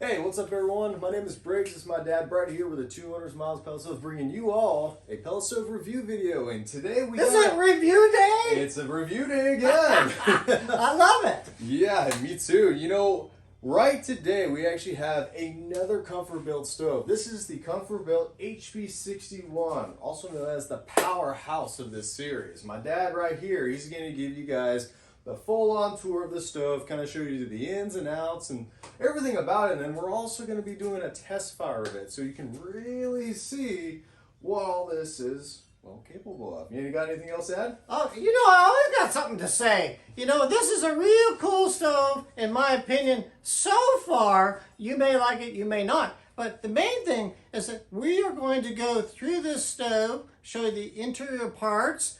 Hey, what's up everyone? My name is Briggs. It's my dad Brett here with a 200 miles pellet stove, bringing you all a pellet stove review video. And today we Is it review day? It's a review day again. I love it. Yeah, me too. You know, right today we actually have another ComfortBilt stove. This is the ComfortBilt HP61, also known as the powerhouse of this series. My dad right here, he's going to give you guys the full-on tour of the stove, kind of show you the ins and outs and everything about it. And then we're also going to be doing a test fire of it so you can really see what all this is, well, capable of. You got anything else to add? Oh, I always got something to say. This is a real cool stove, in my opinion. So far, you may like it, you may not. But the main thing is that we are going to go through this stove, show you the interior parts,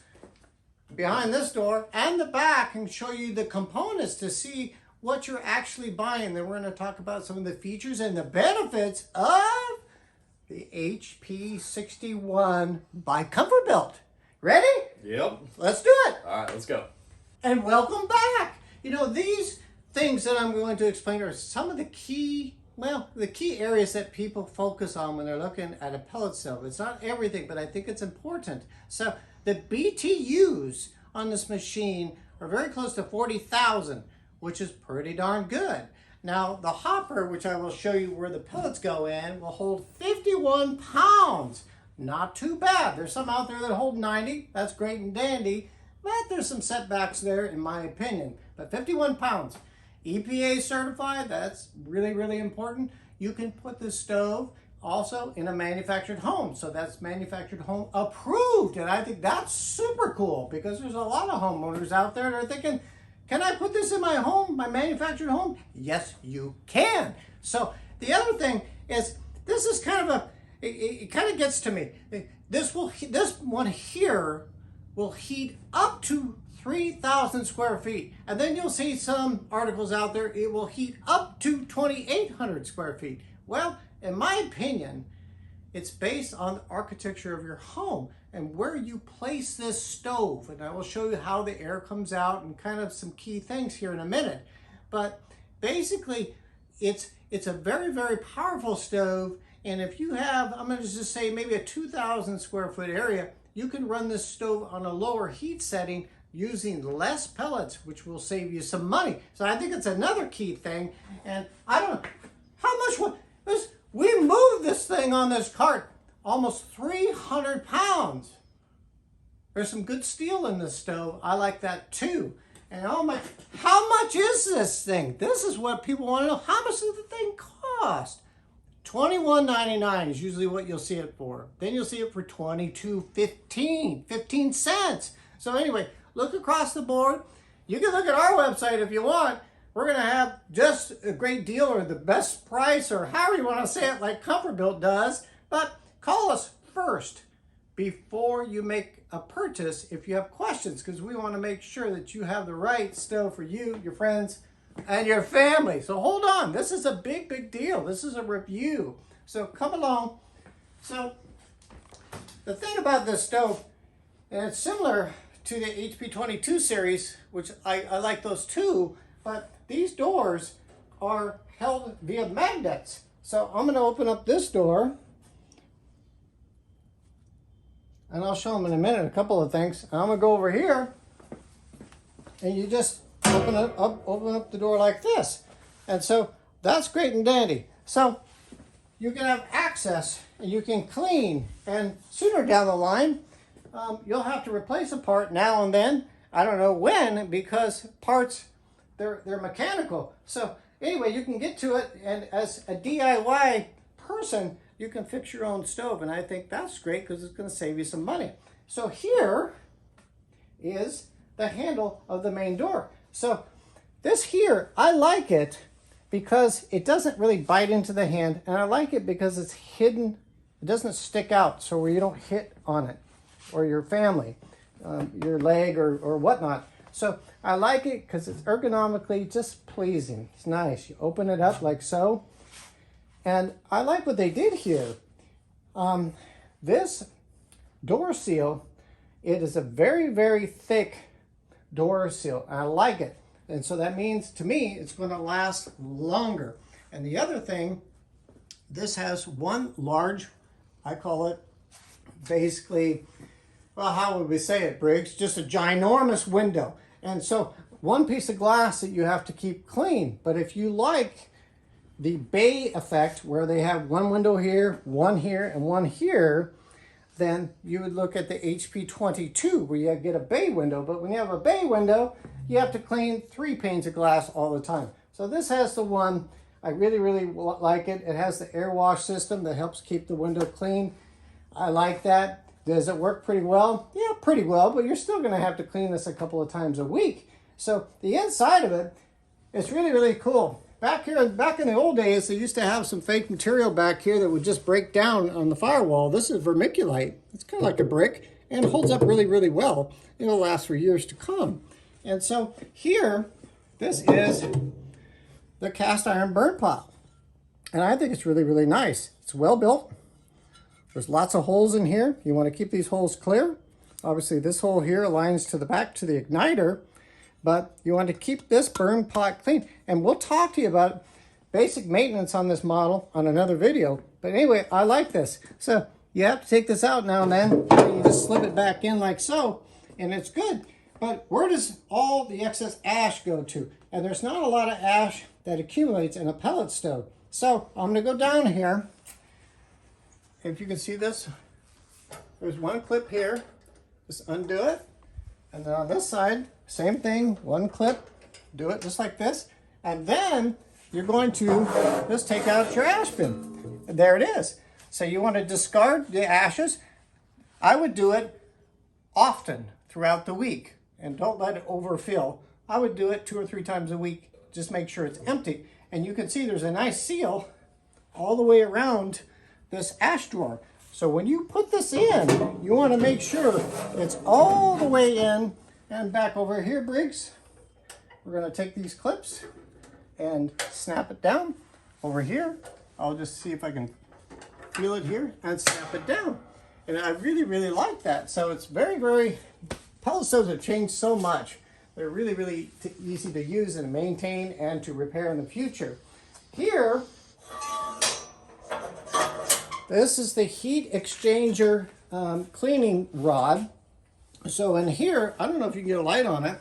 behind this door and the back, and show you the components to see what you're actually buying. Then we're going to talk about some of the features and the benefits of the HP61 by ComfortBilt. Ready? Yep. Let's do it. All right, let's go. And welcome back. These things that I'm going to explain are some of the key areas that people focus on when they're looking at a pellet stove. It's not everything, but I think it's important. So the BTUs on this machine are very close to 40,000, which is pretty darn good. Now, the hopper, which I will show you where the pellets go in, will hold 51 pounds. Not too bad. There's some out there that hold 90. That's great and dandy, but there's some setbacks there, in my opinion. But 51 pounds. EPA certified, that's really, really important. You can put this stove also in a manufactured home. So that's manufactured home approved. And I think that's super cool, because there's a lot of homeowners out there that are thinking, can I put this in my home, my manufactured home? Yes, you can. So the other thing is, this is kind of it kind of gets to me. This one here will heat up to 3,000 square feet. And then you'll see some articles out there, it will heat up to 2,800 square feet. Well, in my opinion, it's based on the architecture of your home and where you place this stove. And I will show you how the air comes out and kind of some key things here in a minute. But basically, it's a very, very powerful stove. And if you have, I'm going to just say maybe a 2,000 square foot area, you can run this stove on a lower heat setting using less pellets, which will save you some money. So I think it's another key thing. And I don't know how much we moved this thing on this cart, almost 300 pounds. There's some good steel in this stove. I like that too. And how much is this thing? This is what people want to know. How much does the thing cost? $21.99 is usually what you'll see it for. Then you'll see it for $22.15, 15 cents. So anyway, look across the board. You can look at our website if you want. We're going to have just a great deal, or the best price, or however you want to say it, like ComfortBilt does. But call us first before you make a purchase if you have questions, because we want to make sure that you have the right stove for you, your friends, and your family. So hold on. This is a big, big deal. This is a review. So come along. So the thing about this stove, and it's similar to the HP22 series, which I like those too, but these doors are held via magnets. So I'm going to open up this door, and I'll show them in a minute a couple of things. I'm going to go over here, and you just open up the door like this. And so that's great and dandy. So you can have access, and you can clean, and sooner down the line, you'll have to replace a part now and then. I don't know when, because parts, they're mechanical. So anyway, you can get to it, and as a DIY person, you can fix your own stove, and I think that's great because it's going to save you some money. So here is the handle of the main door. So this here, I like it because it doesn't really bite into the hand, and I like it because it's hidden. It doesn't stick out, so where you don't hit on it, or your family, your leg or whatnot. So I like it because it's ergonomically just pleasing. It's nice. You open it up like so. And I like what they did here. This door seal, it is a very, very thick door seal. I like it. And so that means, to me, it's going to last longer. And the other thing, this has one large, I call it basically, well, how would we say it, Briggs? Just a ginormous window. And so one piece of glass that you have to keep clean. But if you like the bay effect, where they have one window here, and one here, then you would look at the HP22, where you get a bay window. But when you have a bay window, you have to clean 3 panes of glass all the time. So this has the one, I really, really like it. It has the air wash system that helps keep the window clean. I like that. Does it work pretty well? Yeah, pretty well, but you're still going to have to clean this a couple of times a week. So the inside of it, it's really, really cool. Back in the old days, they used to have some fake material back here that would just break down on the firewall. This is vermiculite. It's kind of like a brick and it holds up really, really well. It'll last for years to come. And so here, this is the cast iron burn pot. And I think it's really, really nice. It's well built. There's lots of holes in here. You want to keep these holes clear. Obviously, this hole here aligns to the back to the igniter, but you want to keep this burn pot clean. And we'll talk to you about basic maintenance on this model on another video. But anyway, I like this. So you have to take this out now and then. And you just slip it back in like so, and it's good. But where does all the excess ash go to? And there's not a lot of ash that accumulates in a pellet stove. So I'm going to go down here. If you can see this, there's one clip here. Just undo it. And then on this side, same thing, one clip. Do it just like this. And then you're going to just take out your ash bin. And there it is. So you want to discard the ashes. I would do it often throughout the week. And don't let it overfill. I would do it 2 or 3 times a week. Just make sure it's empty. And you can see there's a nice seal all the way around this ash drawer. So when you put this in, you want to make sure it's all the way in. And back over here, Briggs, we're going to take these clips and snap it down. Over here, I'll just see if I can feel it here and snap it down. And I really, really like that. So it's very, very, pellet stoves have changed so much. They're really, really easy to use and maintain and to repair in the future. Here, this is the heat exchanger cleaning rod. So in here, I don't know if you can get a light on it,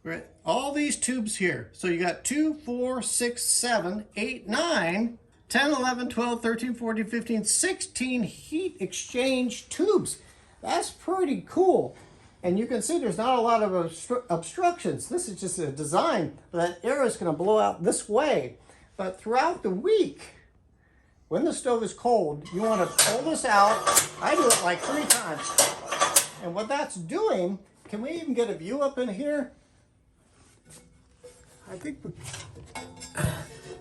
right? All these tubes here. So you got 2, 4, 6, 7, 8, 9, 10, 11, 12, 13, 14, 15, 16 heat exchange tubes. That's pretty cool. And you can see there's not a lot of obstructions. This is just a design. That air is going to blow out this way. But throughout the week, when the stove is cold, you want to pull this out. I do it like 3 times. And what that's doing, can we even get a view up in here? I think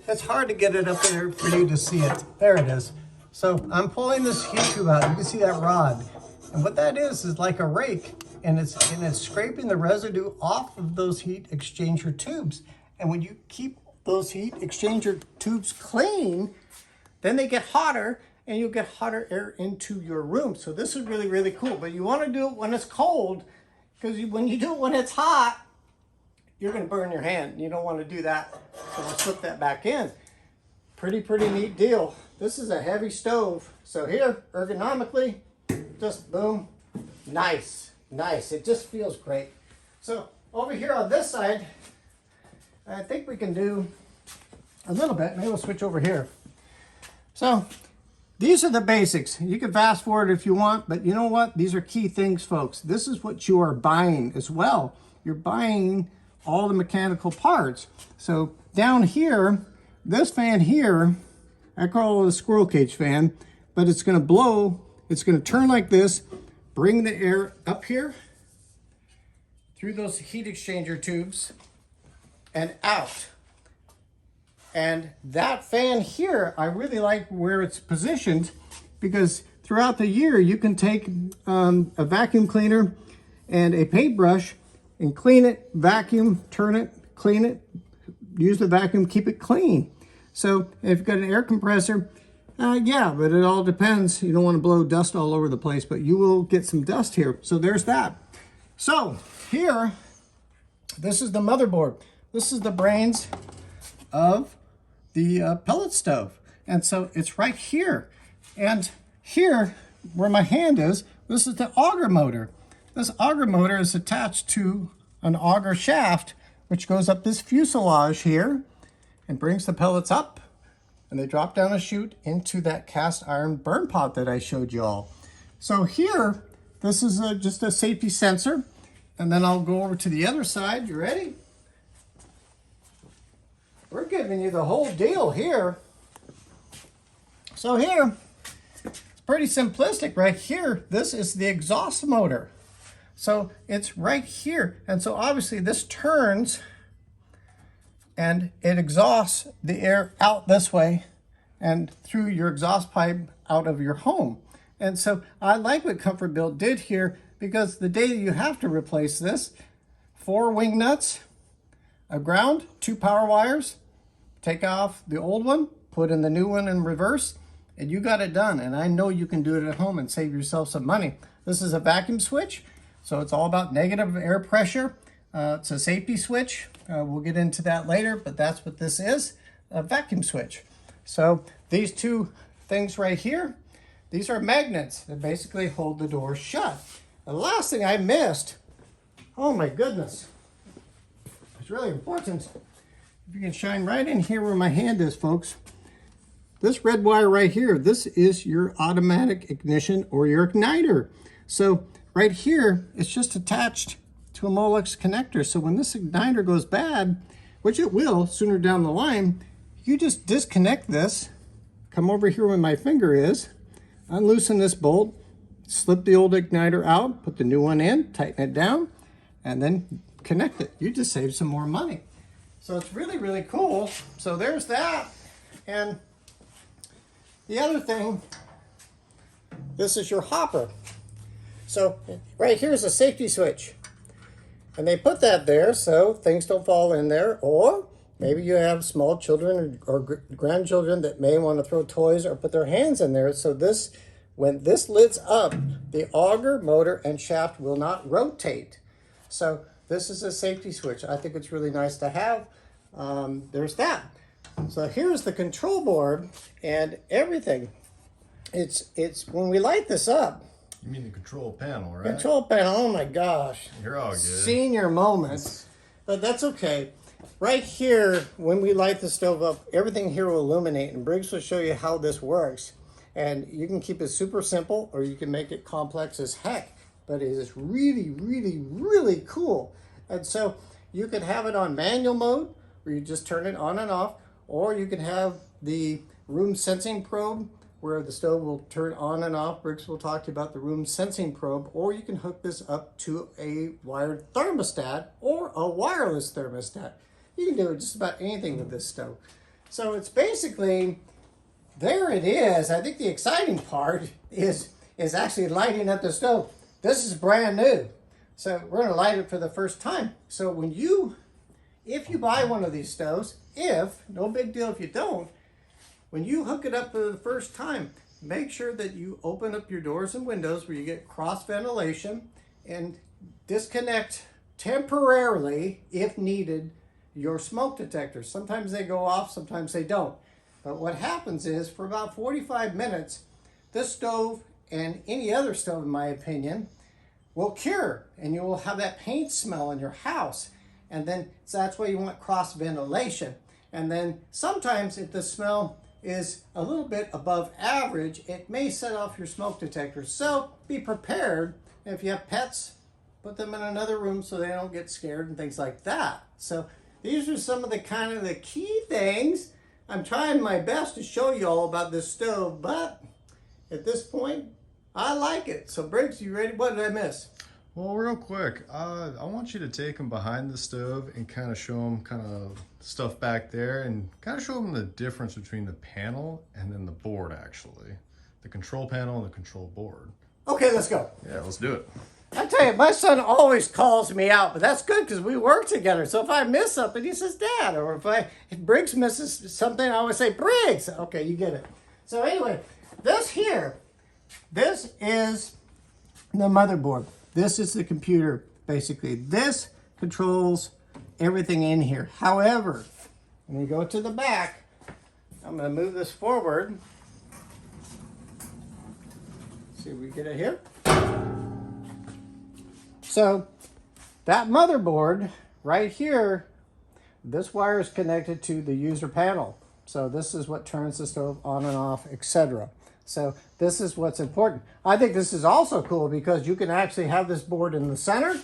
it's hard to get it up there for you to see it. There it is. So I'm pulling this heat tube out. You can see that rod. And what that is like a rake. And it's scraping the residue off of those heat exchanger tubes. And when you keep those heat exchanger tubes clean, then they get hotter and you'll get hotter air into your room. So this is really, really cool. But you want to do it when it's cold, because when you do it when it's hot, you're going to burn your hand. You don't want to do that. So we'll slip that back in. Pretty neat deal. This is a heavy stove. So here, ergonomically, just boom, nice. Nice, it just feels great. So over here on this side, I think we can do a little bit. Maybe we'll switch over here. So these are the basics. You can fast forward if you want, but you know what? These are key things, folks. This is what you are buying as well. You're buying all the mechanical parts. So down here, this fan here, I call it a squirrel cage fan, but it's gonna blow, it's gonna turn like this, bring the air up here through those heat exchanger tubes and out. And that fan here, I really like where it's positioned, because throughout the year you can take a vacuum cleaner and a paintbrush and clean it, vacuum, turn it, clean it, use the vacuum, keep it clean. So if you've got an air compressor, yeah, but it all depends. You don't want to blow dust all over the place, but you will get some dust here. So there's that. So here, this is the motherboard. This is the brains of the pellet stove. And so it's right here. And here, where my hand is, this is the auger motor. This auger motor is attached to an auger shaft, which goes up this fuselage here and brings the pellets up, and they drop down a chute into that cast iron burn pot that I showed you all. So here, this is just a safety sensor, and then I'll go over to the other side. You ready? We're giving you the whole deal here. So here, it's pretty simplistic. Right here, this is the exhaust motor. So it's right here. And so obviously this turns and it exhausts the air out this way and through your exhaust pipe out of your home. And so I like what ComfortBilt did here, because the day you have to replace this, 4 wing nuts, a ground, 2 power wires, take off the old one, put in the new one in reverse, and you got it done. And I know you can do it at home and save yourself some money. This is a vacuum switch, so it's all about negative air pressure. It's a safety switch. We'll get into that later, but that's what this is, a vacuum switch. So these 2 things right here, these are magnets that basically hold the door shut. The last thing I missed, oh my goodness, it's really important. If you can shine right in here where my hand is, folks. This red wire right here, this is your automatic ignition or your igniter. So right here, it's just attached to a Molex connector. So when this igniter goes bad, which it will sooner down the line, you just disconnect this, come over here where my finger is, unloosen this bolt, slip the old igniter out, put the new one in, tighten it down, and then connect it. You just save some more money. So it's really, really cool. So there's that. And the other thing, this is your hopper. So right here is a safety switch. And they put that there so things don't fall in there, or maybe you have small children or grandchildren that may want to throw toys or put their hands in there. So this, when this lid's up, the auger, motor, and shaft will not rotate. So this is a safety switch. I think it's really nice to have. There's that. So here's the control board and everything. It's when we light this up. You mean the control panel, right? Control panel, oh my gosh. You're all good. Senior moments. But that's okay. Right here, when we light the stove up, everything here will illuminate, and Briggs will show you how this works. And you can keep it super simple, or you can make it complex as heck. But it is really, really, really cool. And so you can have it on manual mode, where you just turn it on and off, or you can have the room sensing probe, where the stove will turn on and off. Briggs will talk to you about the room sensing probe, or you can hook this up to a wired thermostat or a wireless thermostat. You can do just about anything with this stove. So it's basically, there it is. I think the exciting part is actually lighting up the stove. This is brand new. So we're gonna light it for the first time. So if you buy one of these stoves, no big deal if you don't, when you hook it up for the first time, make sure that you open up your doors and windows where you get cross ventilation, and disconnect temporarily, if needed, your smoke detectors. Sometimes they go off, sometimes they don't. But what happens is, for about 45 minutes, this stove and any other stove, in my opinion, will cure, and you will have that paint smell in your house. And then, so that's why you want cross ventilation. And then sometimes if the smell is a little bit above average, it may set off your smoke detector. So be prepared. And if you have pets, put them in another room so they don't get scared and things like that. So these are some of the kind of the key things. I'm trying my best to show you all about this stove, but at this point, I like it. So Briggs, you ready? What did I miss? Well, real quick, I want you to take them behind the stove and kind of show them kind of stuff back there, and kind of show them the difference between the panel and then the board, actually. The control panel and the control board. Okay, let's go. Yeah, let's do it. I tell you, my son always calls me out, but that's good because we work together. So if I miss something, he says, Dad. Or if Briggs misses something, I always say, Briggs. Okay, you get it. So anyway, this is the motherboard. This is the computer, basically. This controls everything in here. However, when you go to the back, I'm going to move this forward. See if we get it here. So that motherboard right here, this wire is connected to the user panel. So this is what turns the stove on and off, etc. So this is what's important. I think this is also cool because you can actually have this board in the center,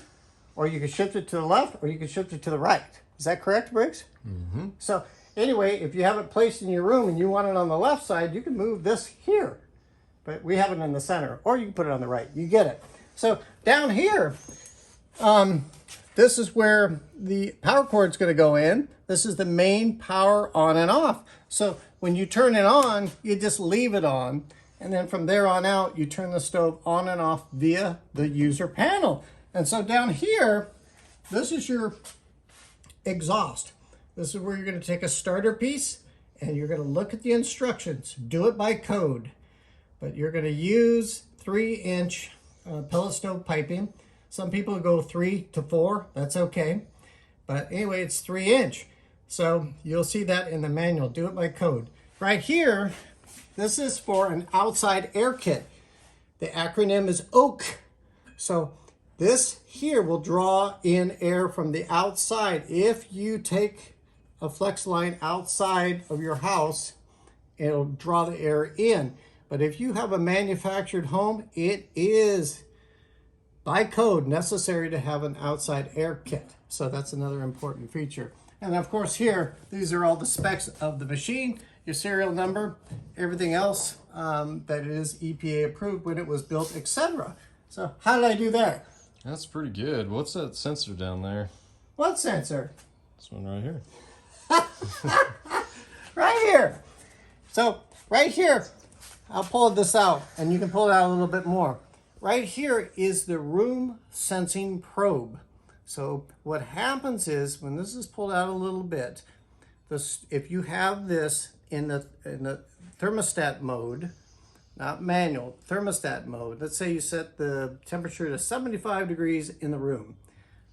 or you can shift it to the left, or you can shift it to the right. Is that correct, Briggs? Mm-hmm. So anyway, if you have it placed in your room and you want it on the left side, you can move this here. But we have it in the center, or you can put it on the right. You get it. So down here, this is where the power cord is going to go in. This is the main power on and off. So when you turn it on, you just leave it on. And then from there on out, you turn the stove on and off via the user panel. And so down here, this is your exhaust. This is where you're going to take a starter piece and you're going to look at the instructions. Do it by code. But you're going to use 3-inch pellet stove piping. Some people go 3 to 4. That's okay. But anyway, it's 3-inch. So you'll see that in the manual. Do it by code. Right here, this is for an outside air kit. The acronym is OAK. So this here will draw in air from the outside. If you take a flex line outside of your house, it'll draw the air in. But if you have a manufactured home, it is by code necessary to have an outside air kit. So that's another important feature. And of course here, these are all the specs of the machine, your serial number, everything else that is EPA approved when it was built, etc. So how did I do that? That's pretty good. What's that sensor down there? What sensor? This one right here. Right here. So right here, I'll pull this out and you can pull it out a little bit more. Right here is the room sensing probe. So what happens is when this is pulled out a little bit, if you have this in the thermostat mode, not manual, thermostat mode, let's say you set the temperature to 75 degrees in the room.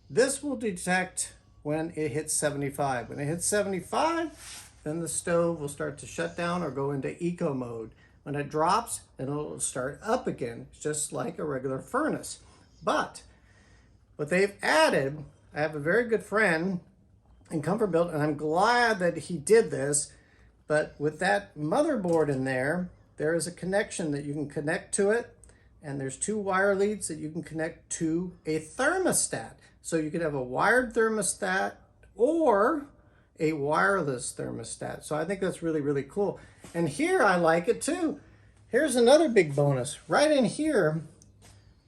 This will detect when it hits 75. When it hits 75, then the stove will start to shut down or go into eco mode. When it drops, it'll start up again, just like a regular furnace. But what they've added, I have a very good friend in ComfortBilt, and I'm glad that he did this, but with that motherboard in there, there is a connection that you can connect to it, and there's 2 wire leads that you can connect to a thermostat. So you could have a wired thermostat or a wireless thermostat. So I think that's really, really cool. And here I like it too. Here's another big bonus. Right in here,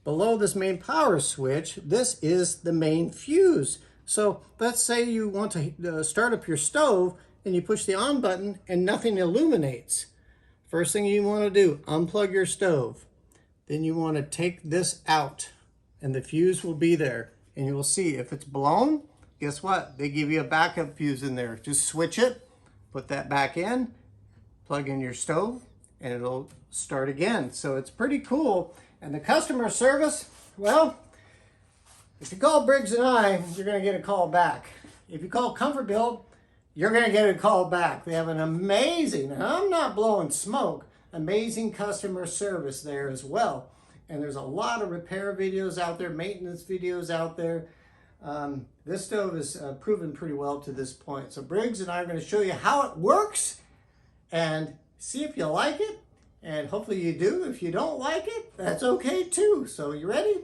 below this main power switch, this is the main fuse. So let's say you want to start up your stove and you push the on button and nothing illuminates. First thing you want to do, unplug your stove. Then you want to take this out and the fuse will be there. And you will see if it's blown, guess what? They give you a backup fuse in there. Just switch it, put that back in, plug in your stove, and it'll start again. So it's pretty cool. And the customer service, well, if you call Briggs and I, you're going to get a call back. If you call ComfortBilt, you're going to get a call back. They have an amazing, and I'm not blowing smoke, amazing customer service there as well. And there's a lot of repair videos out there, maintenance videos out there. This stove is proven pretty well to this point. So Briggs and I are going to show you how it works and see if you like it. And hopefully you do. If you don't like it, that's okay too. So you ready?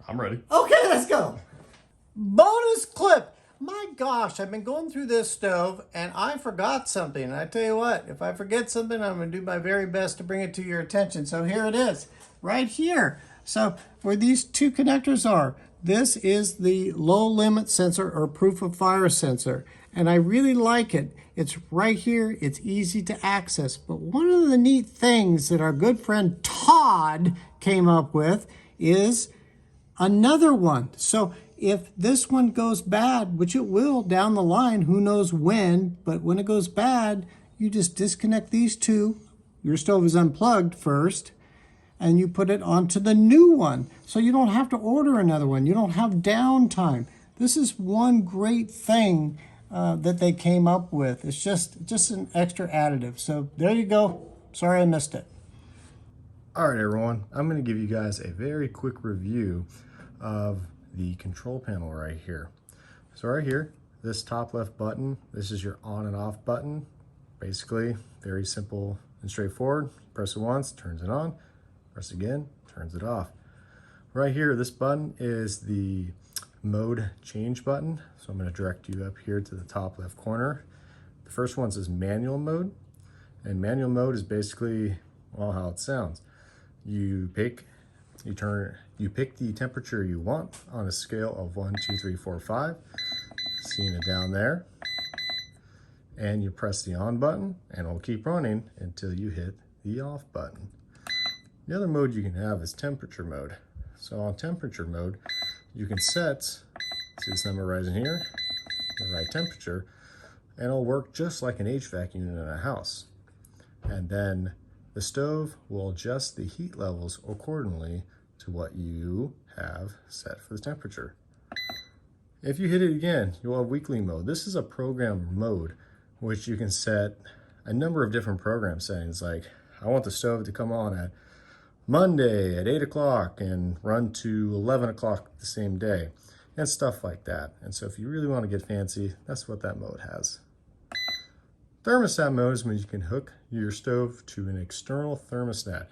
I'm ready. Okay, let's go. Bonus clip. My gosh, I've been going through this stove and I forgot something. And I tell you what, if I forget something, I'm going to do my very best to bring it to your attention. So here it is, right here. So where these 2 connectors are, this is the low limit sensor or proof of fire sensor. And I really like it. It's right here. It's easy to access. But one of the neat things that our good friend Todd came up with is another one. So if this one goes bad, which it will down the line, who knows when, but when it goes bad, you just disconnect these 2. Your stove is unplugged first, and you put it onto the new one. So you don't have to order another one. You don't have downtime. This is one great thing that they came up with. It's just an extra additive. So there you go. Sorry I missed it. All right, everyone, I'm going to give you guys a very quick review of the control panel right here. So right here, this top left button, this is your on and off button. Basically, very simple and straightforward. Press it once, turns it on. Press again, turns it off. Right here, this button is the mode change button. So I'm going to direct you up here to the top left corner. The first one says manual mode. And manual mode is basically, well, how it sounds. You pick the temperature you want on a scale of 1, 2, 3, 4, 5. Seeing it down there. And you press the on button and it'll keep running until you hit the off button. The other mode you can have is temperature mode. So on temperature mode, you can set, see this number rising here, the right temperature, and it'll work just like an HVAC unit in a house. And then the stove will adjust the heat levels accordingly to what you have set for the temperature. If you hit it again, you'll have weekly mode. This is a program mode, which you can set a number of different program settings. Like, I want the stove to come on at Monday at 8 o'clock and run to 11 o'clock the same day, and stuff like that. And so if you really want to get fancy, that's what that mode has. Thermostat mode is when you can hook your stove to an external thermostat.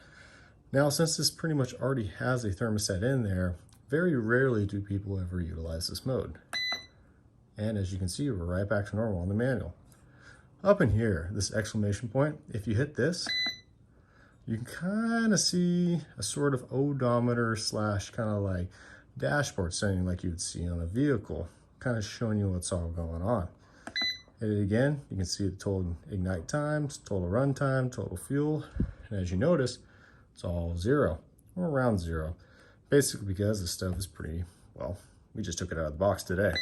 Now, since this pretty much already has a thermostat in there, very rarely do people ever utilize this mode. And as you can see, we're right back to normal on the manual. Up in here, this exclamation point, if you hit this, you can kind of see a sort of odometer / kind of like dashboard setting like you would see on a vehicle, kind of showing you what's all going on. Hit it again, you can see the total ignite times, total run time, total fuel, and as you notice, it's all 0 or around 0. Basically because the stove is pretty, well, we just took it out of the box today.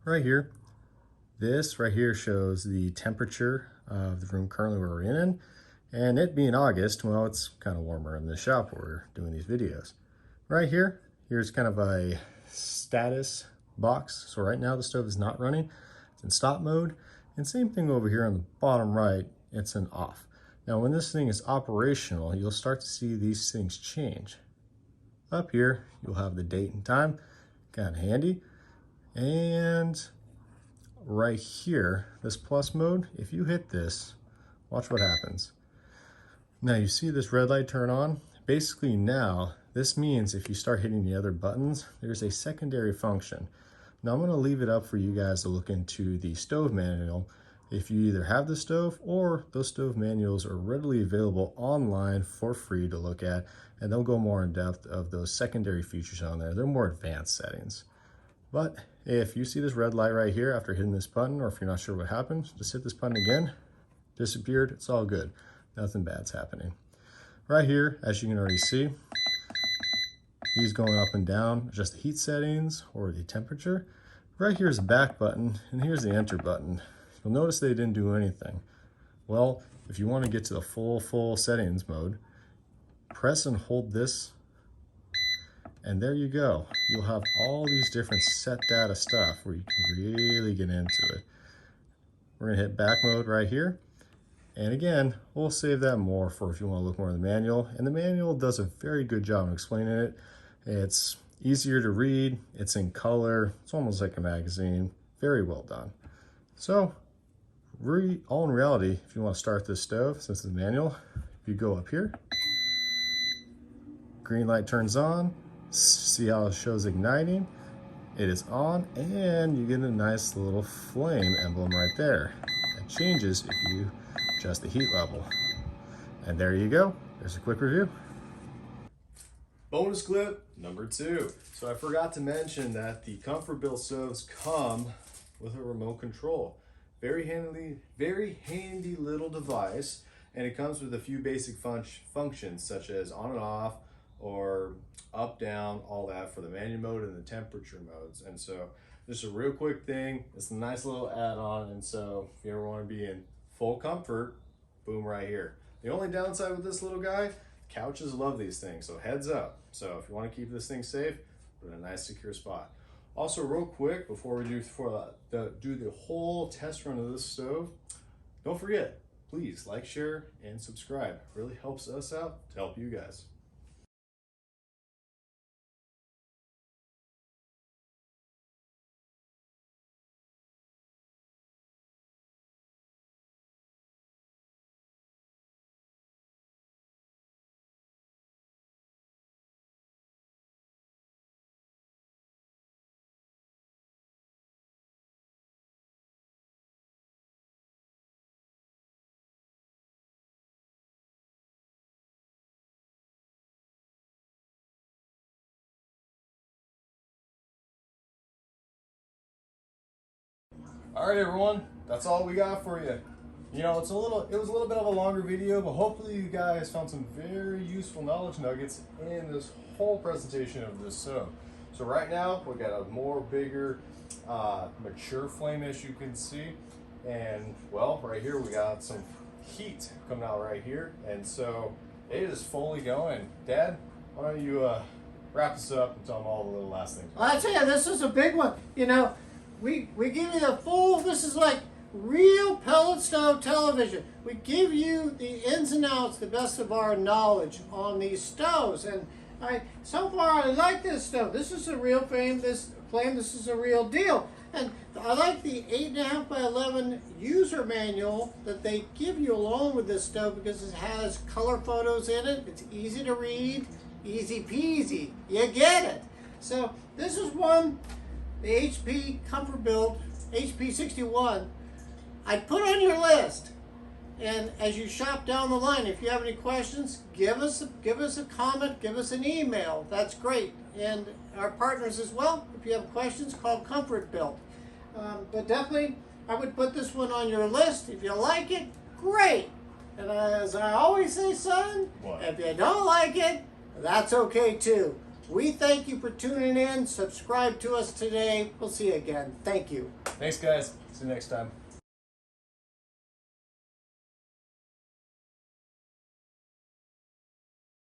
Right here, this right here shows the temperature of the room currently where we're in. And it being August, well, it's kind of warmer in the shop where we're doing these videos. Right here, here's kind of a status box. So right now the stove is not running. It's in stop mode. And same thing over here on the bottom right, it's in off. Now when this thing is operational, you'll start to see these things change. Up here, you'll have the date and time, kind of handy. And right here, this plus mode, if you hit this, watch what happens. Now you see this red light turn on. Basically now, this means if you start hitting the other buttons, there's a secondary function. Now I'm going to leave it up for you guys to look into the stove manual if you either have the stove or those stove manuals are readily available online for free to look at, and they'll go more in depth of those secondary features on there. They're more advanced settings. But if you see this red light right here after hitting this button, or if you're not sure what happens, just hit this button again, disappeared, it's all good. Nothing bad's happening. Right here, as you can already see, he's going up and down, just the heat settings or the temperature. Right here's the back button, and here's the enter button. You'll notice they didn't do anything. Well, if you want to get to the full settings mode, press and hold this, and there you go. You'll have all these different set data stuff where you can really get into it. We're gonna hit back mode right here. And again, we'll save that more for if you want to look more in the manual. And the manual does a very good job of explaining it. It's easier to read, it's in color, it's almost like a magazine. Very well done. So, all in reality, if you want to start this stove, since it's manual, if you go up here, green light turns on, see how it shows igniting, it is on, and you get a nice little flame emblem right there. It changes if you adjust the heat level. And there you go. There's a quick review. Bonus clip number 2. So I forgot to mention that the ComfortBilt stoves come with a remote control. Very handy little device, and it comes with a few basic functions such as on and off, or up, down, all that for the manual mode and the temperature modes. And so just a real quick thing, it's a nice little add-on, and so if you ever want to be in full comfort, boom, right here. The only downside with this little guy, couches love these things, so heads up. So if you want to keep this thing safe, put it in a nice secure spot. Also, real quick, before we do the whole test run of this stove, don't forget, please like, share, and subscribe. It really helps us out to help you guys. All right, everyone, that's all we got for you. You know, it was a little bit of a longer video, but hopefully you guys found some very useful knowledge nuggets in this whole presentation of this stove. So right now, we got a more bigger, mature flame, as you can see. And well, right here, we got some heat coming out right here. And so it is fully going. Dad, why don't you wrap this up and tell them all the little last things. Well, I tell you, this is a big one. You know, we give you the full, this is like real pellet stove television. We give you the ins and outs, the best of our knowledge on these stoves. And so far I like this stove. This is a real flame, this is a real deal. And I like the 8.5 by 11 user manual that they give you along with this stove because it has color photos in it. It's easy to read, easy peasy. You get it. So this is one, the HP ComfortBilt HP61, I put on your list. And as you shop down the line, if you have any questions, give us a comment, give us an email. That's great. And our partners as well, if you have questions, call ComfortBilt. But definitely, I would put this one on your list. If you like it, great. And as I always say, son, if you don't like it, that's okay too. We thank you for tuning in. Subscribe to us today. We'll see you again. Thank you. Thanks, guys. See you next time.